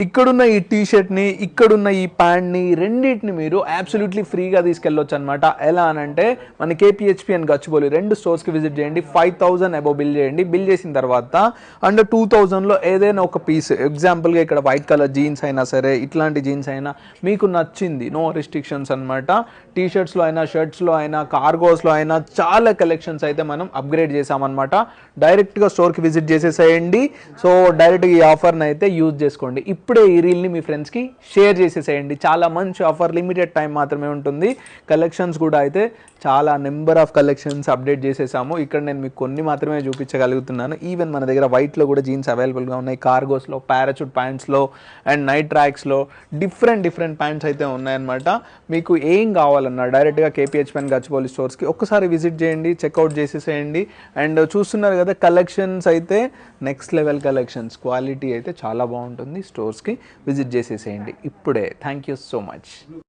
ఇక్కడున్న ఈ టీ షర్ట్ని, ఇక్కడున్న ఈ ప్యాంట్ని రెండింటిని మీరు అబ్సల్యూట్లీ ఫ్రీగా తీసుకెళ్ళొచ్చు అనమాట. ఎలా అనంటే మన కేపీహెచ్పి అండ్ గచ్చిబౌలి 2 స్టోర్స్కి విజిట్ చేయండి. 5000 అబౌవ్ బిల్ చేయండి. బిల్ చేసిన తర్వాత అండర్ 2000లో ఏదైనా ఒక పీస్, ఎగ్జాంపుల్గా ఇక్కడ వైట్ కలర్ జీన్స్ అయినా సరే, ఇట్లాంటి జీన్స్ అయినా మీకు నచ్చింది, నో రిస్ట్రిక్షన్స్ అనమాట. టీ షర్ట్స్లో అయినా, షర్ట్స్లో అయినా, కార్గోస్లో అయినా చాలా కలెక్షన్స్ అయితే మనం అప్గ్రేడ్ చేసామన్నమాట. డైరెక్ట్గా స్టోర్కి విజిట్ చేసేసేయండి. సో డైరెక్ట్గా ఈ ఆఫర్ని అయితే యూజ్ చేసుకోండి. ఇప్పుడే ఈ రీల్ని మీ ఫ్రెండ్స్కి షేర్ చేసేసేయండి. చాలా మంచి ఆఫర్, లిమిటెడ్ టైం మాత్రమే ఉంటుంది. కలెక్షన్స్ కూడా అయితే చాలా నెంబర్ ఆఫ్ కలెక్షన్స్ అప్డేట్ చేసేసాము. ఇక్కడ నేను మీకు కొన్ని మాత్రమే చూపించగలుగుతున్నాను. ఈవెన్ మన దగ్గర వైట్లో కూడా జీన్స్ అవైలబుల్గా ఉన్నాయి, కార్గోస్లో, పారాచూట్ ప్యాంట్స్లో అండ్ నైట్ ట్రాక్స్లో డిఫరెంట్ ప్యాంట్స్ అయితే ఉన్నాయన్నమాట. మీకు ఏం కావాలన్నా డైరెక్ట్గా కేపీహెచ్పి అండ్ గచ్చిబౌలి స్టోర్స్కి ఒక్కసారి విజిట్ చేయండి, చెక్అవుట్ చేసేసేయండి. అండ్ చూస్తున్నారు కదా కలెక్షన్స్ అయితే నెక్స్ట్ లెవెల్ కలెక్షన్స్, క్వాలిటీ అయితే చాలా బాగుంటుంది. స్టోర్స్కి విజిట్ చేసేసేయండి ఇప్పుడే. Thank you so much.